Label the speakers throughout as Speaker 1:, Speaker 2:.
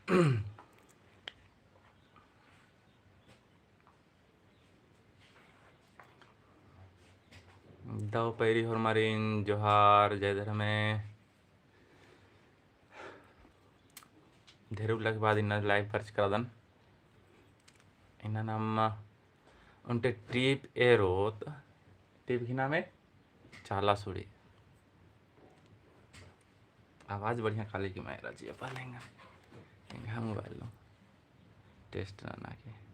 Speaker 1: दव पैरी हरमारीन जोहार जय धर में ढेर के बाद इन लाइव पर्च करादन इन नम उनटे टीप एरोत टीप की नाम है चाला सुड़ी आवाज़ बढ़िया खाली की मैं राजी पालेंगे मोबाइल लो टेस्ट ना के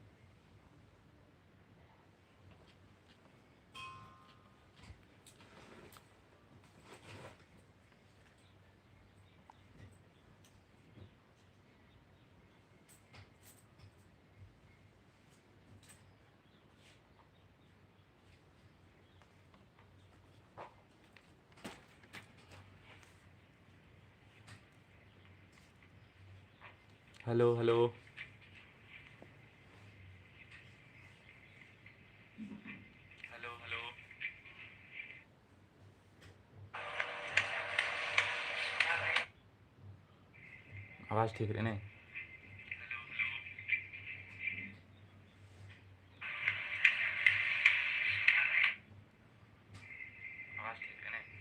Speaker 1: हेलो हेलो हेलो हेलो आवाज़ ठीक रहे नहीं आवाज़ ठीक रहे नहीं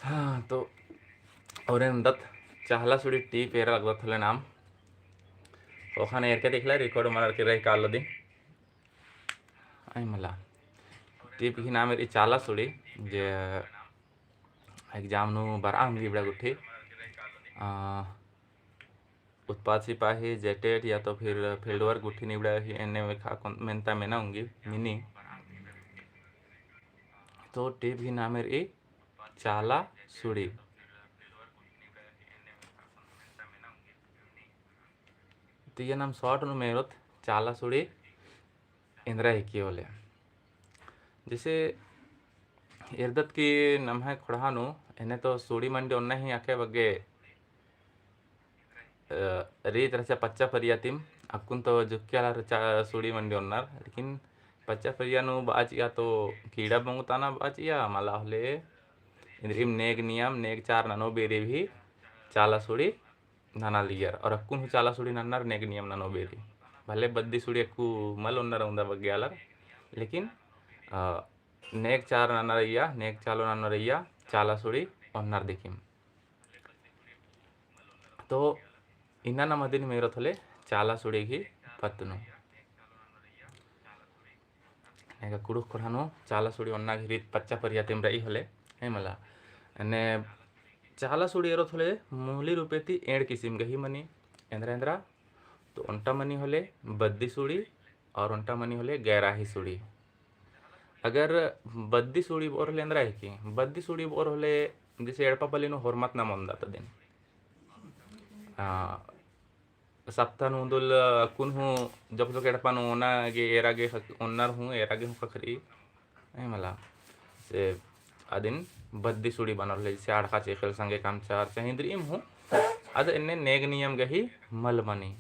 Speaker 1: हाँ तो और दत्त चाहला सुड़ी टी पेरा लगता थले नाम ओखाने एरके देखला रिकॉर्ड मार के रही काल दिन आई मला टी की नाम है चाला सुड़ी जे एग्जाम नु बारा अंगी बड़ा गुठी उत्पाद सिपाही जेटेट या तो फिर फील्ड वर्क गुठी निबड़ा ही एने में खा मेनता में ना होंगी मिनी तो टीप की नाम है चाला सुड़ी तो ये नाम शॉर्ट नु मेरोत चाला सुड़ी इंद्रा हिकी होले जैसे इर्दत की नम है खुड़ानु इन्हें तो सुड़ी मंडी उन्ना ही आके बगे रीत रचा पच्चा परियातिम अक्कुन तो जुक्क्याला सुड़ी मंडी उन्नार लेकिन पच्चा परियानु बाचिया तो कीड़ा बंगुताना बाचिया मला होले इंद्रिम नेग नियम नेग चार ननो बेरी भी चाला सुड़ी नाना लियर और अक्कुन चाला सुड़ी नन्नार नेग नियम ननो बेरी भले बद्दी सुड़ी अक्कू मल उन्नर उंदा बग्यालर लेकिन नेग चार नन्ना रैया नेग चालो नन्ना रैया चाला सुड़ी उन्नर दिखिम तो इन्ना नमदिन मेरो थले चाला सुड़ी की पत्तनु नेगा कुडुक कोढ़ानो चाला सुड़ी उन्ना घिरीत पच्चा परियातिम रही हले हे मला ने चाला सुड़ी एरो थले मूली रूपेती एड़ किसिम गही मनी एंद्रा एंद्रा तो उन्टा मनी होले बद्दी सुड़ी और उन्टा मनी होले गैराही सुड़ी अगर बद्दी सुड़ी बोर होले एंद्रा है कि बद्दी सुड़ी बोर होले जैसे एड़पा पली नो हरमत ना मंदा दिन सप्ताह नुदुल कुन हूँ जब जो एड़पा नो ओना गे एरागे उन्नर हूँ एरागे हूँ खखरी मला से अदिन बद्दी सुड़ी बनल है जैसे आड़का चेखल संगे काम चार चाहे इंद्रियम हूँ अद इन्ने नेग नियम गही मल मनी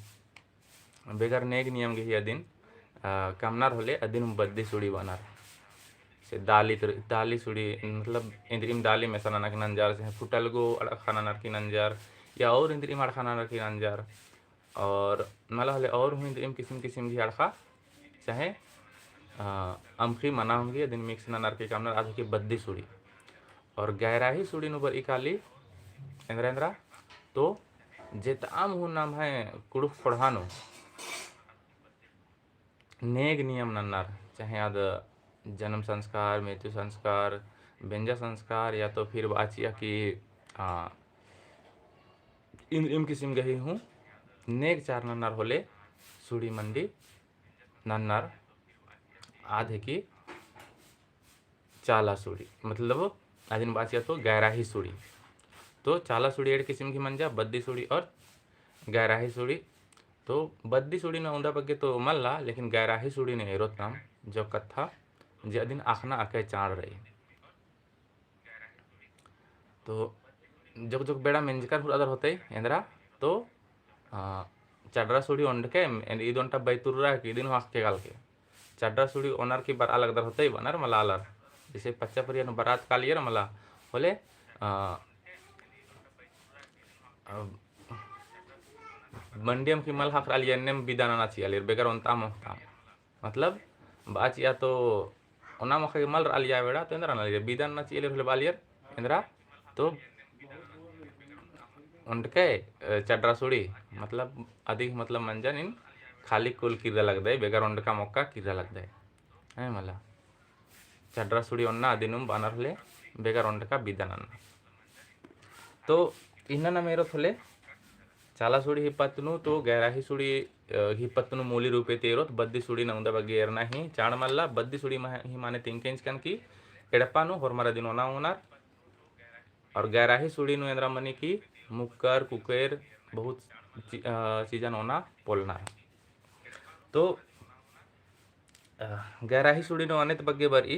Speaker 1: बेगर नेग नियम गही अदिन कामनार होले अदिन बद्दी सुड़ी बनार से दाली सुड़ी मतलब इंद्रियम दाली में सना की नंजार से फुटल गो अड़खाना की नंजार या और इंद्रियम अड़खाना की नंजार और मला होले और हूँ इंद्रियम किस्म किस्म की अड़खा चाहे अमखी मना होंगी दिन मिक्स नर की कामनार आधे की बद्दी सुड़ी और गहराही सुड़ी नुबर इकाली इंद्रा इंद्रा तो जेताम हूँ नाम है कुड़ुक पढ़ानो नेग नियम नन्नार चाहे आद जन्म संस्कार मृत्यु संस्कार व्यंजा संस्कार या तो फिर बाचिया की इन किस्म गही हूँ नेग चार नन्नार होले सुड़ी मंडी नन्नार आधे की चाला सुड़ी मतलब आदिन बाचिया तो गैराही सुड़ी तो चाला सुड़ी एड किस्म की मंजा बद्दी सुड़ी और गैराही सुड़ी तो बद्दी सुड़ी ना उंदा बगे तो मल्ला लेकिन गैराही सुड़ी ने एरोत नाम जो कथा जे दिन आखना आके चाड़ रही तो जब जब बेड़ा मेंजकर हुर अदर होते इंद्रा तो चड्रा सुड़ी उंडके इदोंटा बैतुर्रा की दिन हाक के गाल के चड्रा सुड़ी ओनर की बार अलग दर होते बनर मला अलर जैसे पच्चा परिया बारात कालियर मला होले मंडियम की मल हाक आलियर नेम बिदाना नाची आलियर बेगर उनता मोहता मतलब बाच या तो ओना मखा मल आलिया बेड़ा तो इंद्रा नालियर बिदान नाची आलियर होले बालियर इंद्रा तो उनके चड्रा सुड़ी मतलब अधिक मतलब मंजन इन खाली कुल किरा लग दे बेगर उनका मौका किरा लग दे है मला चड्रा सुड़ी उन्ना अदिनुम बानर होले बेगर उनका बिदान तो इन्ना मेरे थोले चाला सुड़ी हिप्पत्नु तो गैराही सुड़ी हिप्पत्नु मूली रूपे तेरोत बद्दी सुड़ी नौंदा ಬಗ್ಗೆ ಏರ್ನಾಹಿ ಚಾಣಮಲ್ಲ बद्दी सुड़ी ही माने तिंकेंच कन की एड़पानु ಹೊರಮರ ದಿನೋನಾ ಓನಾರ್ और गैराही सुड़ी नु एंद्रा मनी की मुक्कर कुकेर बहुत चीजन होना पोलना तो गैराही सुड़ी नु अनेत ಬಗ್ಗೆ बरी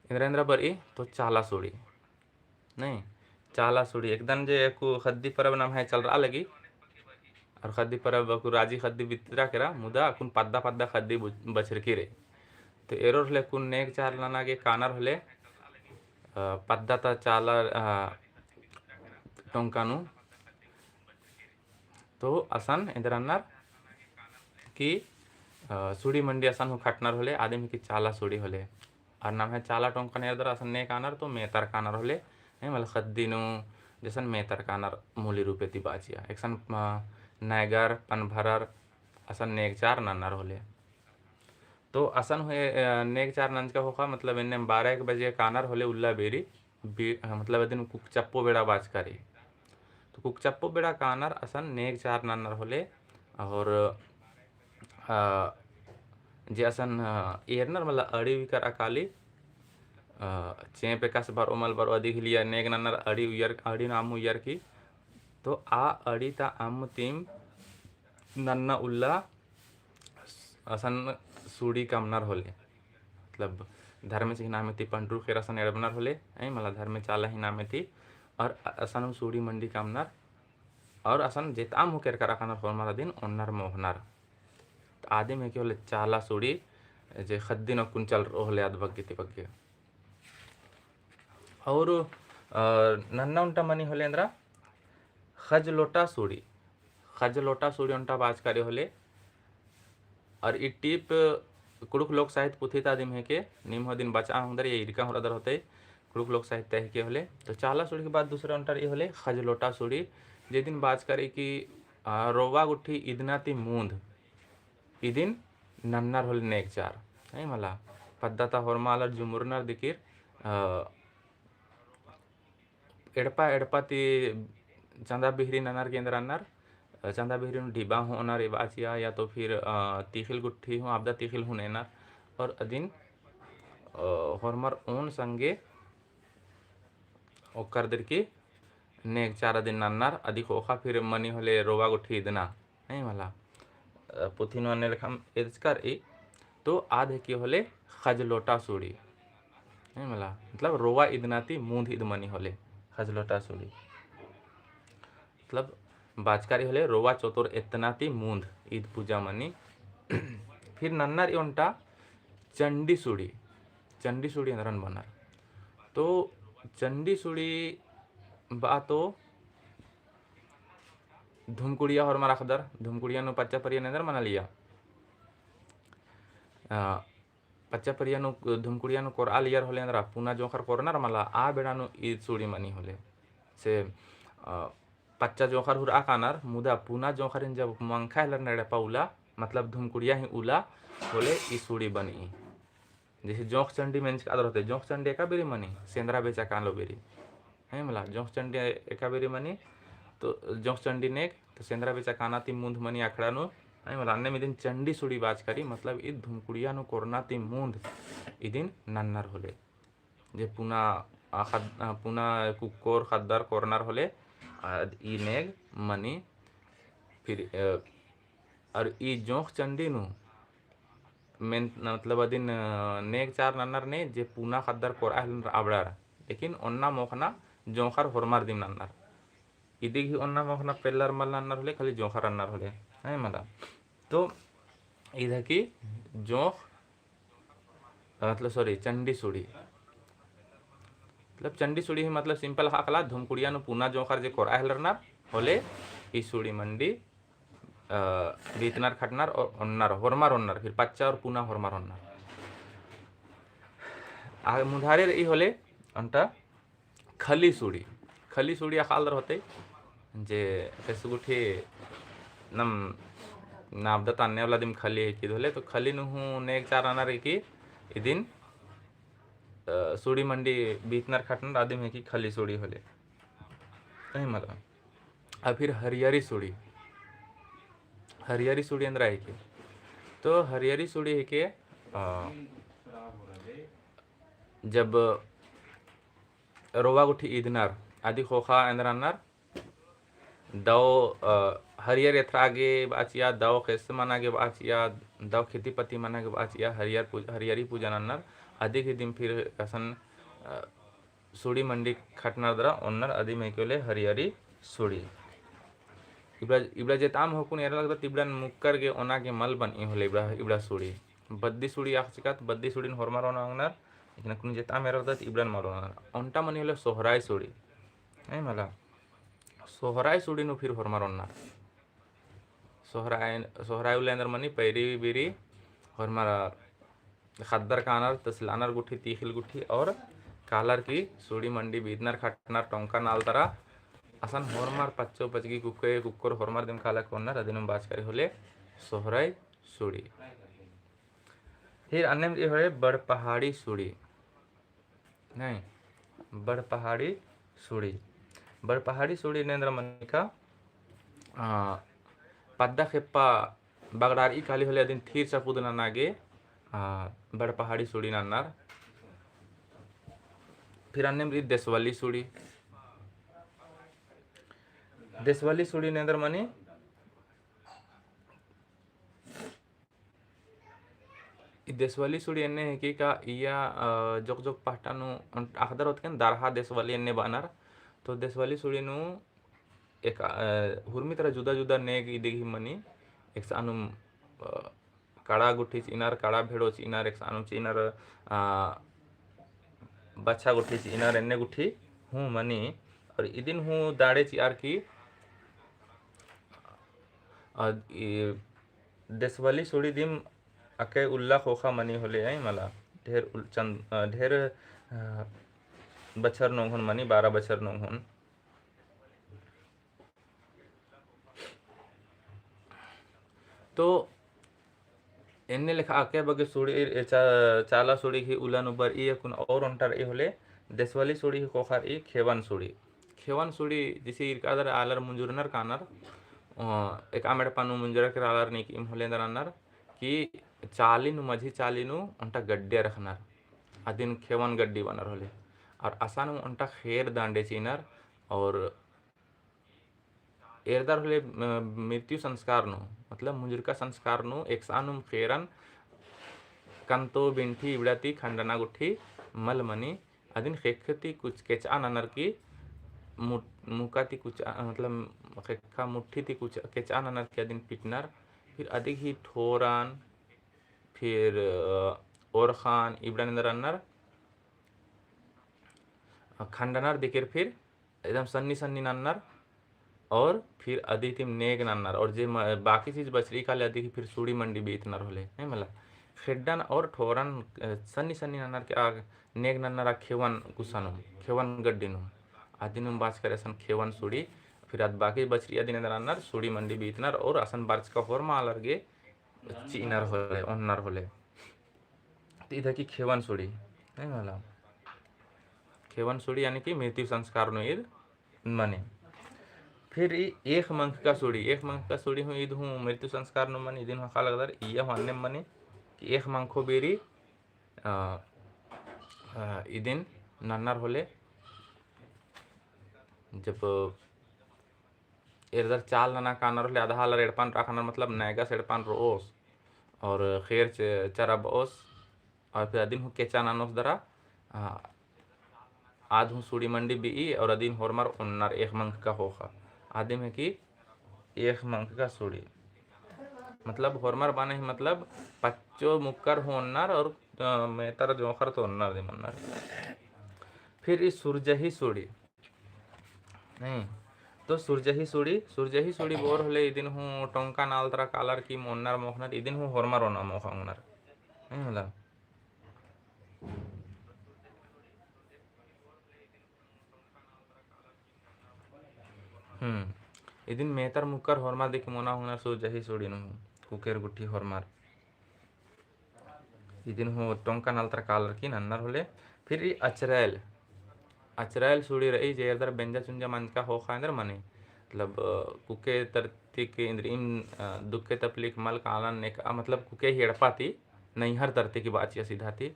Speaker 1: इंद्रेंद्र बरी तो चाला सुड़ी नहीं चाला सुड़ी एकदम जे को खद्दी परब नाम है चल रहा लगी और खद्दी परब को राजी खद्दी बितरा केरा मुदा कुन पद्दा पद्दा खद्दी बचर की रे तो एरोर ले कुन नेक चार लाना के कानर होले पद्दा ता चाला टोंकानु तो असन इंद्रन्नर की सुड़ी मंडी असन हो खटनर होले आदमी की चाला सुड़ी होले और नाम है चाला टोंका नेदर असन ने कानर तो मेतर कानर होले मतलब खद्दीनु जैसन मेतर कानर मूली रूपे ती बाचिया एकसन नैगर पनभरर असन नेक चार नन्नर होले तो असन हुए नेक चार नंज का होगा मतलब इन्ने 12 बजे कानर होले उल्ला बेरी मतलब दिन कुक चप्पो बेड़ा बाज करी तो कुक चप्पो बेड़ा कानर असन नेक चार नन्नर होले और जे असन एरनर मतलब अड़ी विकर अकाली चेप एकास बार उमल बार अधिक लिया नेग नन्नर अड़ी उयर अड़ी नाम उयर की तो आ अड़ी ता आम तीम नन्ना उल्ला असन सूड़ी कामनर होले मतलब धर्म से ही नामे थी पंड्रू खेर असन एडबनर होले ऐ मला धर्म चाला ही नामे थी और असन सूड़ी मंडी कामनर और असन जेताम हुकेर करा कानर होमरा दिन ओनर मोहनर आदि में के होले चाला सूड़ी जे खद्दी न कुंचल होले अद बग्गे ಬಗ್ಗೆ और नन्ना उंटा मनी होले अंद्रा खज लोटा सूड़ी उंटा बाजकारी होले और ई टिप कुड़ुक लोक साहित्य पुथित आदिम है के निम हो दिन बचा हुंदर ये इरका हो अदर होते कुड़ुक लोक साहित्य है के होले तो चाला सूड़ी के बाद दूसरा उंटा ये होले खज लोटा सूड़ी जे दिन बाजकारी की रोवा गुठी इदनाती मूंद इदिन नन्नर होले नेक चार है मला पद्धता होरमालर जुमुरनर दिकिर एड़पा एड़पाती चंदा बिहरी ननर के अंदर अन्नर चंदा बिहरी ढिबा हो अनर बाचिया या तो फिर तीखिल गुट्ठी हो आपदा तीखिल हो नैनर और अदिन होरमर ओन संगे ओकर दर की नेक चार दिन नन्नर अधिक ओखा फिर मनी होले रोवा गुट्ठी इदना नहीं मला पुथिनो ने लखम एजकर ए तो आधे की होले खज लोटा सूड़ी नहीं मला मतलब रोवा इदनाती मूंद इदमनी होले खजलोटा सूड़ी मतलब बाजकारी होले रोवा चतुर एतनाती मूंद ईद पूजा मनी फिर नन्नर योंटा चंडी सूड़ी अंदरन बनर तो चंडी सूड़ी बा तो धूमकुड़िया और मरा खदर धूमकुड़िया नो पच्चा परिया नंदर मना लिया पच्चा परिया नु धूमकुड़िया नु कोरा लियर होले अंदर पुना जोखर कोरनर मला आ बेड़ा नु ईद सूड़ी मनी होले से पच्चा जोखर हुर आकानर मुदा पुना जोखर इन जब मंखा हलर नड़े पाउला मतलब धूमकुड़िया ही उला होले ई सूड़ी बनी जैसे जोख चंडी मेंच का होते जोख चंडी एका बेरी मनी सेंद्रा बेचा कालो बेरी है मला जोख चंडी एका बेरी मनी तो जोख चंडी नेक तो सेंद्रा बेचा काना ती मुंद मनी आखड़ा नु आई मला अन्ने में दिन चंडी सूड़ी बाज करी मतलब ई धूमकुड़िया नु कोरना ती मुंद ई दिन नन्नर होले जे पुना पुना कुकोर खद्दर कोरनर होले ई नेग मनी फिर और ई जोख चंडी नु मेन मतलब अदिन नेक चार नन्नर ने जे पुना खद्दर कोरा आबड़ार लेकिन ओन्ना मोखना जोखर होरमार दिम नन्नर इदी ही ओन्ना मोखना पेल्लर मल नन्नर होले खाली जोखर नन्नर होले है मला तो इधर की जोख मतलब सॉरी चंडी सुड़ी मतलब चंडी सुड़ी ही मतलब सिंपल हाकला धुमकुड़िया नु पुना जोखर जे कोरा हेलरनार होले ई सुड़ी मंडी बीतनार खटनार और ओन्नार होरमार ओन्नार फिर पच्चा और पुना होरमार ओन्नार आ मुधारेर ई होले अंटा खली सुड़ी आखालदर होते जे केसुगुठी नम नाबदा तान्ने वाला दिम खली है कि धोले तो खली नु हूँ नेक चार आना रे कि इदिन सुड़ी मंडी बीतनार खटनार आदिम है कि खली सुड़ी होले नहीं मतलब अब फिर हरियारी सुड़ी अंदर है कि तो हरियारी सुड़ी है कि जब रोवा गुठी ईदनार आदि खोखा अंदरानार दाव हरियर एथरागे बाचिया दाव कैसे मनागे बाचिया दाव खेती पत्ती मनागे बाचिया हरियारी पूजा नन्नर आदि के दिन फिर कसन सुड़ी मंडी खटनार दरा ओन्नर आदि में केले हरियारी सुड़ी इबड़ा जेताम होकुन एरा लगता तिबड़ा मुक्कर के ओना के मल बन ई होले इबड़ा सुड़ी बद्दी सुड़ी आखचिकात बद्दी सुड़ी होरमार ओना अंगनार इतना कुन जेताम एरा लगता इबड़ा मारोनार ओंटा मनी होले सोहराय सुड़ी नहीं मला सोहराय सुड़ी नु फिर होरमार ओन्नार सोहराय उले अंदर मनी पैरी बिरी होरमार खद्दर कानर तसलानर गुठी तीखिल गुठी और कालर की सुड़ी मंडी बीतनार खटनार टोंका नाल तरा असन होरमार पच्चो पचगी कुक्कर होरमार दिन काला कोन्नर अदिनम बाजकारी होले सोहराय सुड़ी फिर अन्य ये होले बड़ पहाड़ी सुड़ी नहीं बड़ पहाड़ी सुड़ी नेंद्र मनिका पद्दा खेप्पा बगडार ई काली होले अदिन थीर चपुद नागे बड़ पहाड़ी सुड़ी नन्नार फिर अन्य देशवाली सुड़ी नेंद्र मनी देशवाली सुड़ी एन्ने है कि का इया जोक पाटानु आखदर होत केन दारहा देशवाली एन्ने बानार तो देशवाली सुड़ी नु एक हुर्मी तरह जुदा नेग इदिगी मनी एक सानु काड़ा गुठी इनार काड़ा भेड़ो इनार एक सानु इनार बच्चा गुठी इनार एन्ने गुठी हूँ मनी और इदिन हूँ दाड़े यार की देशवाली सुड़ी दिम अके उल्ला खोखा मनी होले है मला ढेर बछर नोंघन मनी 12 बछर नोंघन तो एन्ने लेखा आके बगे सुड़ी चाला सुड़ी की उलन उबर ई कुन और अंटर ए होले देशवाली सुड़ी की कोखार ई खेवन सुड़ी जिसे इरकादर आलर मुंजुरनर कानर एक आमेड पानु मुंजुरा के आलर नी किम होले अंदर कि चालिनु मझी चालिनु अंटा गड्डे रखनार अदिन खेवन गड्डी बनर होले और आसानु अंटा खेर दांडे चिनर और एरदार होले मृत्यु संस्कार नु मतलब मुंजुरका संस्कार नु एक सानु खेरन कंतो बिंठी इबड़ाती खंडना गुठी मलमनी अदिन खेखती कुछ केचा ननर की मुकाती कुछ मतलब खेखा मुट्ठी थी कुछ केचा ननर के अदिन पिटनर फिर अधिक ही ठोरान फिर और खान इब्रान रन्नर खंडनर दिखेर फिर एकदम सन्नी नन्नर और फिर अधितिम नेग नन्नर और जे बाकी चीज बचरी काले अधिक फिर सुड़ी मंडी बीतनर होले नहीं मला खेड्डन और ठोरन सन्नी नन्नर के आग नेग नन्नर खेवन कुसनु खेवन गड्डिनु आदिनु बाच करे सन खेवन सुड़ी फिर अद बाकी बचरी अदिन नन्नर सुड़ी मंडी बीतनर और असन बार्च का होरमा अलरगे चीनर होले ओन्नर होले तो इधर की खेवन सुड़ी नहीं मला खेवन सुड़ी यानी कि मृत्यु संस्कार नु ईद मने फिर एक मंख का सुड़ी हूँ ईद हूँ मृत्यु संस्कार नु मनी दिन हका लगदर इया हन्ने मनी कि एक मंखो बेरी इदिन नन्नर होले जब इधर चाल नना कानर होले आधा हालर एड़पान राखनर मतलब नैगा सेड़पान रोस और खेर चरब ओस और फिर अदिन हूँ केचा नानोस दरा आध हूँ सुड़ी मंडी बी और अदिन होरमार उन्नर एक मंख का होखा आदिम है कि एक मंख का सुड़ी मतलब होरमार बाने ही मतलब पच्चो मुक्कर हो उन्नर और मेहतर जोखर तो अन्नर दे मन्नर फिर इस सूरजही सूड़ी नहीं तो सूरजही सूड़ी बोर होले इदिन हूँ टोंका नालतरा कालर की मोन्नर मोहनर इदिन हूँ होरमर ओना मोहंगनर नहीं मतलब इदिन मेहतर मुक्कर होरमार देखी मोना होनर सूरजही सूड़ी नु कुकेर गुट्ठी होरमार इदिन हूँ टोंका नालतरा कालर की नन्नर होले फिर ई अचरैल सूड़ी रही जेरदर बेंजा चुंजा मन का हो खांदर मने मतलब कुके तरती के इंद्रिम दुखे तपलिक मल कालन ने का मतलब कुके हेड़पाती नैहर तरती की बात सीधा थी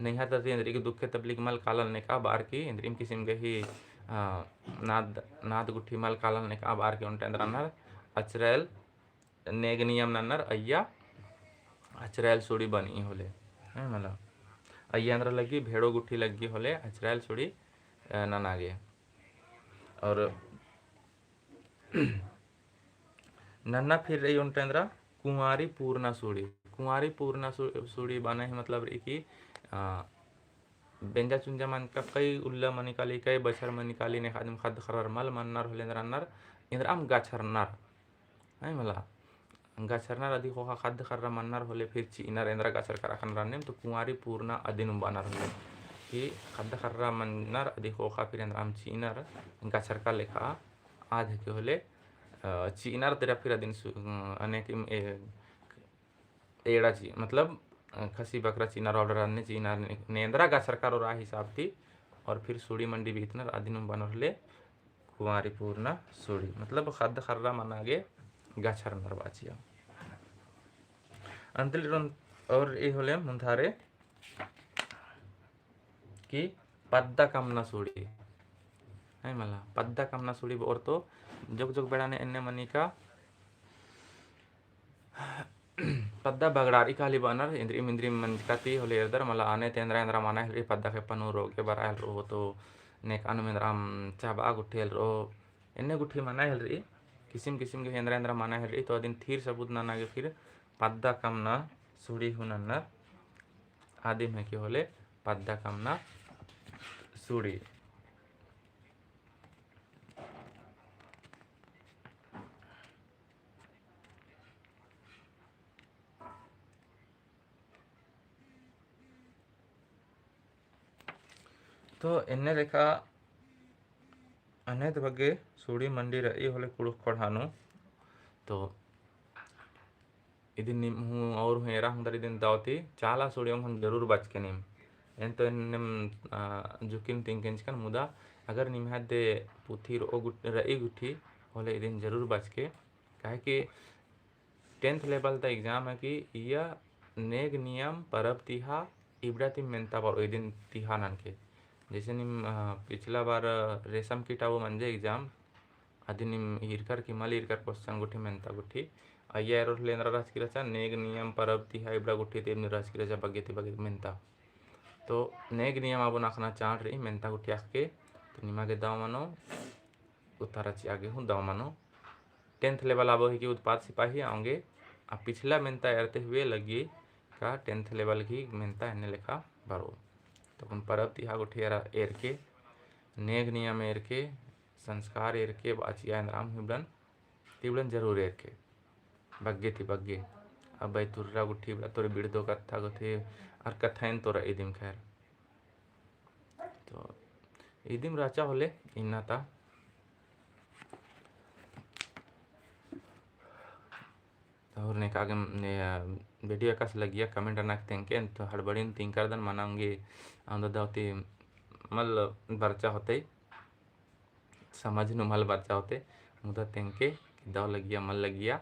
Speaker 1: नैहर तरती इंद्री की दुखे तपलिक मल कालन ने का बार की इंद्रिम किस्म के ही नाद नाद गुट्ठी मल कालन ने का बार के उनटे अंदर अन्नर अचरैल नेग नियम नन्नर अय्या अचरैल सूड़ी बनी होले मतलब अय्या अंदर लगी भेड़ो गुट्ठी लगी होले अचरैल सूड़ी ननागे और नन्ना फिर रही उन टेंद्रा कुंवारी पूर्णा सूड़ी बने ही मतलब रही कि बेंजा चुंजा मन का कई उल्ला मन निकाली कई बछर मन निकाली ने खादिम खद खरर मल मन्नर होलेंद्र अन्नर इंद्राम गाछरनर है मला गाछरनर अधिक होगा खद खर्रा मन्नर होले फिर चीनर इंद्रा गाछर कराखन रन्नेम तो कुंवारी पूर्णा अदिन बानर होले कि खद खर्रा मन्नर अधिक होगा फिर इंद्राम चीनर गाछर का लेखा आध के होले चीनर तेरा फिर अदिन अनेक एड़ा ची मतलब खसी बकरा चीनर ऑर्डर अन्य चीनर नेंद्रा गा सरकार और हिसाब थी और फिर सूड़ी मंडी भी इतना अदिन बनरले कुंवारी पूर्णा सूड़ी मतलब खद खर्रा मनागे गाछर नरबाचिया अंतल और ये होले मुंथारे कि पद्दा कामना सूड़ी है मला पद्दा कामना सूड़ी और तो जोग जोग बेड़ा ने एन्ने मनी का पद्दा बगड़ारी काली बनर इंद्रिम इंद्रिम मंजकाती होले इधर मला आने तेंद्रा इंद्रा माना है पद्दा के पनु रोगे बरायल रो तो नेक अनु इंद्राम चाबा गुठेल रो एन्ने गुठी माना है री किसिम किसिम के इंद्रा इंद्रा माना है री तो दिन थीर सबूत ना नागे फिर पद्दा कामना सूड़ी हुनन्नर आदि में की होले पद्दा कामना सूड़ी तो इन्ने लेखा अनेक बगे सूड़ी मंडी रही होले कुड़ुक कोढ़ानु तो इदिन हूँ और हूँ एरा हूँ इदिन दावती चाला सूड़ियों हम जरूर बच के निम एन तो निम जुकिन तिंकेंच कन मुदा अगर निम दे पुथी रो रही गुठी होले इदिन जरूर बच के काहे कि 10th लेवल द एग्जाम है कि यह नेग नियम परब तिहा इबड़ा तिम मेंता पर इदिन तिहा नन के जैसे निम पिछला बार रेशम कीटा वो मंजे एग्जाम अदी निम हिरकर की मल हिरकर क्वेश्चन गुठी मेंता गुठी अय्या एरो लेंद्रा राज की रचा नेग नियम परब तिहा इबड़ा गुठी तेम राज की रचा बगे मेंता तो नेग नियम अब नाखना चाट रही मेंता गुठी आके तो निमा के दाव मानो उतारा ची आगे हूँ दाव मानो 10th लेवल अब ही कि उत्पाद सिपाही आएंगे अब पिछला मेंता एरते हुए लगी का 10th लेवल की मेंता एने लेखा बारो तो परब तिहा गुठी एर के नेग नियम एर के संस्कार एर के बाचिया राम हिबड़न तिबड़न जरूर एर के बग्गे थी बग्गे अब भाई तुर्रा गुठी बड़ा तोरे बिड़दो कथा गथे और कथाइन तोरा इदिम खैर तो इदिम राचा होले इन्ना ता और ने कागे वीडियो का लगिया कमेंट अनाक तेंके तो हड़बड़िन तिंकर दन मनाऊंगे आंदो दावती मल बर्चा होते समझ नु मल बर्चा होते मुदा तेंके दाव लगिया मल लगिया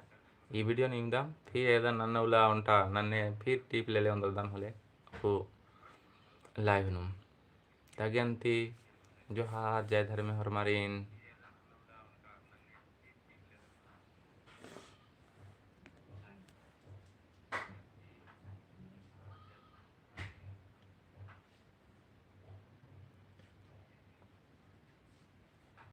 Speaker 1: ಈ ವಿಡಿಯೋ ನಿಮ್ದ ಫಿರ್ ಏದ ನನ್ನ ಉಲ ಉಂಟಾ ನನ್ನೆ ಫಿರ್ ಟಿಪ್ ಲೇಲೆ ಒಂದಲ್ದಾನ್ ಹೊಲೆ ಅಪ್ಪು लाइव नुम ताकि अंति जो हार जय धर्म हरमारीन